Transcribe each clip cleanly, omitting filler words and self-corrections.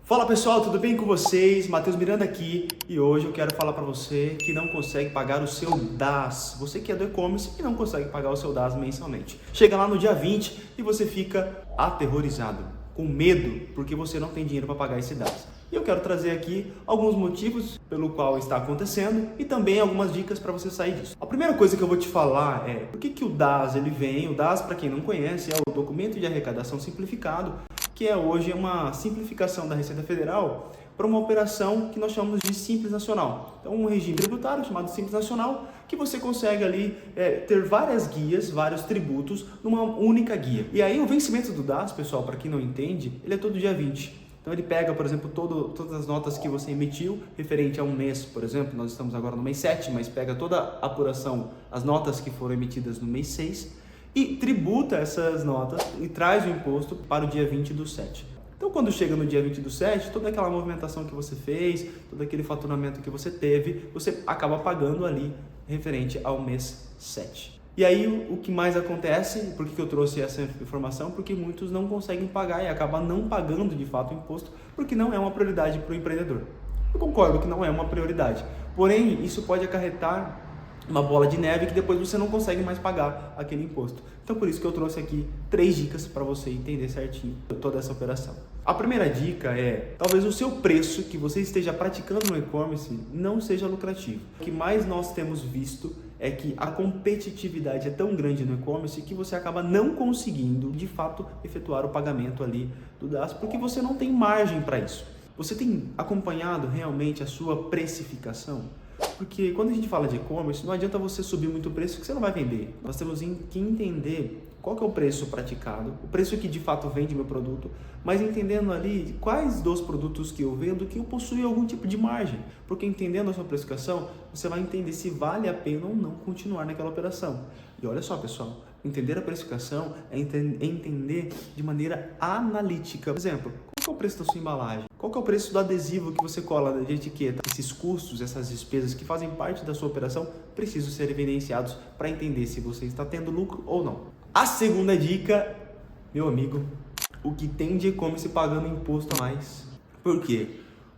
Fala pessoal, tudo bem com vocês? Matheus Miranda aqui e hoje eu quero falar para você que não consegue pagar o seu DAS. Você que é do e-commerce e não consegue pagar o seu DAS mensalmente. Chega lá no dia 20 e você fica aterrorizado, com medo, porque você não tem dinheiro para pagar esse DAS. E eu quero trazer aqui alguns motivos pelo qual está acontecendo e também algumas dicas para você sair disso. A primeira coisa que eu vou te falar é por que o DAS ele vem. O DAS, para quem não conhece, é o Documento de Arrecadação Simplificado, que é hoje uma simplificação da Receita Federal para uma operação que nós chamamos de Simples Nacional. Então, um regime tributário chamado Simples Nacional, que você consegue ali ter várias guias, vários tributos numa única guia. E aí o vencimento do DAS, pessoal, para quem não entende, ele é todo dia 20. Então ele pega, por exemplo, todas as notas que você emitiu referente a um mês, por exemplo, nós estamos agora no mês 7, mas pega toda a apuração, as notas que foram emitidas no mês 6, e tributa essas notas e traz o imposto para o dia 20 do 7. Então, quando chega no dia 20 do 7, toda aquela movimentação que você fez, todo aquele faturamento que você teve, você acaba pagando ali referente ao mês 7. E aí, o que mais acontece, por que eu trouxe essa informação? Porque muitos não conseguem pagar e acabam não pagando de fato o imposto, porque não é uma prioridade para o empreendedor. Eu concordo que não é uma prioridade, porém, isso pode acarretar uma bola de neve que depois você não consegue mais pagar aquele imposto. Então por isso que eu trouxe aqui 3 dicas para você entender certinho toda essa operação. A primeira dica é, talvez o seu preço que você esteja praticando no e-commerce não seja lucrativo. O que mais nós temos visto é que a competitividade é tão grande no e-commerce que você acaba não conseguindo, de fato, efetuar o pagamento ali do DAS, porque você não tem margem para isso. Você tem acompanhado realmente a sua precificação? Porque quando a gente fala de e-commerce, não adianta você subir muito o preço que você não vai vender. Nós temos que entender qual que é o preço praticado, o preço que de fato vende meu produto, mas entendendo ali quais dos produtos que eu vendo que eu possuo algum tipo de margem. Porque entendendo a sua precificação, você vai entender se vale a pena ou não continuar naquela operação. E olha só, pessoal, entender a precificação é entender de maneira analítica. Por exemplo, qual que é o preço da sua embalagem? Qual que é o preço do adesivo que você cola de etiqueta? Esses custos, essas despesas que fazem parte da sua operação precisam ser evidenciados para entender se você está tendo lucro ou não. A segunda dica, meu amigo, o que tem de e-commerce pagando imposto a mais. Por quê?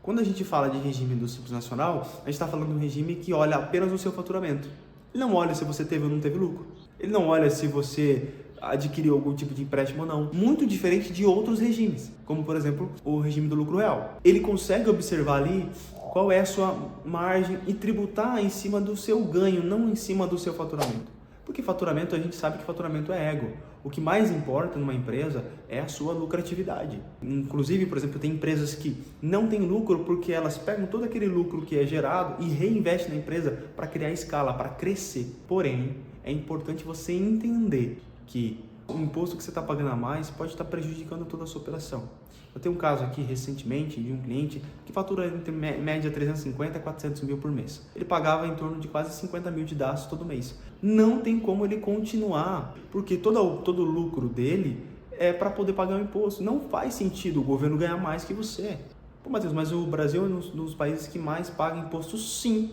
Quando a gente fala de regime do Simples Nacional, a gente está falando de um regime que olha apenas o seu faturamento. Ele não olha se você teve ou não teve lucro. Ele não olha se você adquiriu algum tipo de empréstimo ou não. Muito diferente de outros regimes, como por exemplo o regime do lucro real. Ele consegue observar ali qual é a sua margem e tributar em cima do seu ganho, não em cima do seu faturamento. Porque faturamento, a gente sabe que faturamento é ego. O que mais importa numa empresa é a sua lucratividade. Inclusive, por exemplo, tem empresas que não têm lucro porque elas pegam todo aquele lucro que é gerado e reinvestem na empresa para criar escala, para crescer. Porém, é importante você entender que o imposto que você está pagando a mais pode estar prejudicando toda a sua operação. Eu tenho um caso aqui recentemente de um cliente que fatura entre média 350 a 400 mil por mês. Ele pagava em torno de quase 50 mil de DAS todo mês. Não tem como ele continuar, porque todo o lucro dele é para poder pagar o imposto. Não faz sentido o governo ganhar mais que você. Pô, Matheus, mas o Brasil é um dos países que mais paga imposto? Sim,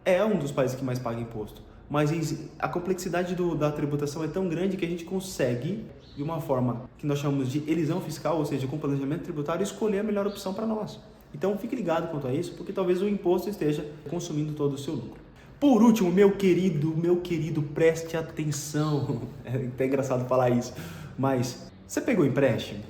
é um dos países que mais paga imposto. Mas a complexidade da tributação é tão grande que a gente consegue, de uma forma que nós chamamos de elisão fiscal, ou seja, com planejamento tributário, escolher a melhor opção para nós. Então fique ligado quanto a isso, porque talvez o imposto esteja consumindo todo o seu lucro. Por último, meu querido, preste atenção. É até engraçado falar isso, mas você pegou empréstimo?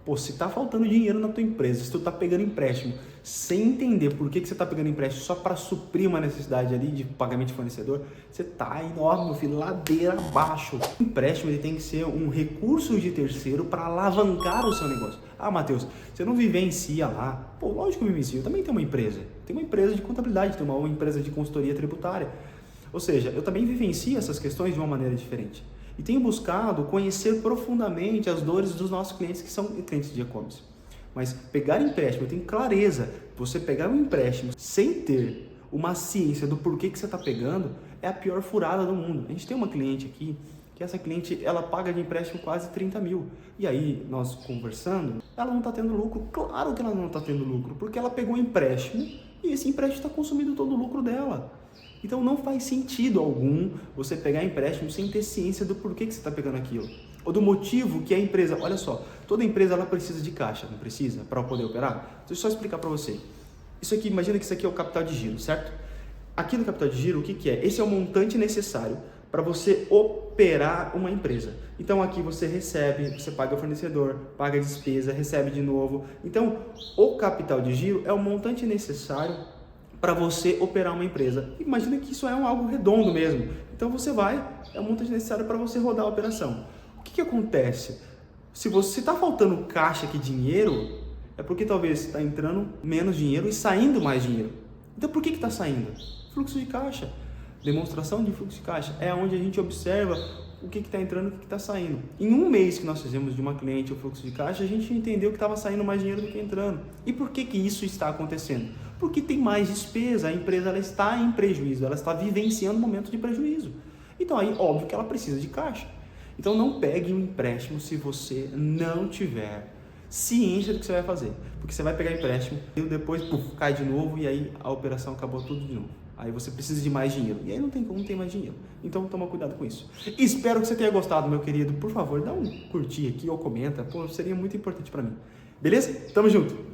Pô, se tá faltando dinheiro na tua empresa, se tu tá pegando empréstimo sem entender por que você tá pegando empréstimo só para suprir uma necessidade ali de pagamento de fornecedor, você tá enorme, meu filho, ladeira abaixo. O empréstimo ele tem que ser um recurso de terceiro para alavancar o seu negócio. Ah, Matheus, você não vivencia lá. Pô, lógico que eu vivencio, eu também tenho uma empresa. Tenho uma empresa de contabilidade, tenho uma empresa de consultoria tributária. Ou seja, eu também vivencio essas questões de uma maneira diferente. E tenho buscado conhecer profundamente as dores dos nossos clientes que são clientes de e-commerce. Mas pegar empréstimo, eu tenho clareza, você pegar um empréstimo sem ter uma ciência do porquê que você está pegando, é a pior furada do mundo. A gente tem uma cliente aqui, que essa cliente, ela paga de empréstimo quase 30 mil. E aí, nós conversando, ela não está tendo lucro. Claro que ela não está tendo lucro, porque ela pegou um empréstimo e esse empréstimo está consumindo todo o lucro dela. Então não faz sentido algum você pegar empréstimo sem ter ciência do porquê que você está pegando aquilo. ou do motivo que a empresa, olha só, toda empresa ela precisa de caixa, não precisa, para poder operar? Deixa eu só explicar para você. Isso aqui, imagina que isso aqui é o capital de giro, certo? Aqui no capital de giro, o que que é? Esse é o montante necessário para você operar uma empresa. Então aqui você recebe, você paga o fornecedor, paga a despesa, recebe de novo. Então o capital de giro é o montante necessário para você operar uma empresa. Imagina que isso é algo redondo mesmo. Então você vai, é o montante necessário para você rodar a operação. O que que acontece? Se você está faltando caixa aqui, dinheiro, é porque talvez está entrando menos dinheiro e saindo mais dinheiro. Então por que está saindo? Fluxo de caixa. Demonstração de fluxo de caixa é onde a gente observa o que está entrando e o que está saindo. Em um mês que nós fizemos de uma cliente o fluxo de caixa, a gente entendeu que estava saindo mais dinheiro do que entrando. E por que que isso está acontecendo? Porque tem mais despesa, a empresa ela está em prejuízo, ela está vivenciando um momento de prejuízo. Então aí, óbvio que ela precisa de caixa. Então não pegue um empréstimo se você não tiver ciência do que você vai fazer. Porque você vai pegar empréstimo e depois cai de novo e aí a operação acabou tudo de novo. Aí você precisa de mais dinheiro. E aí não tem mais dinheiro. Então toma cuidado com isso. Espero que você tenha gostado, meu querido. Por favor, dá um curtir aqui ou comenta. Pô, seria muito importante para mim. Beleza? Tamo junto!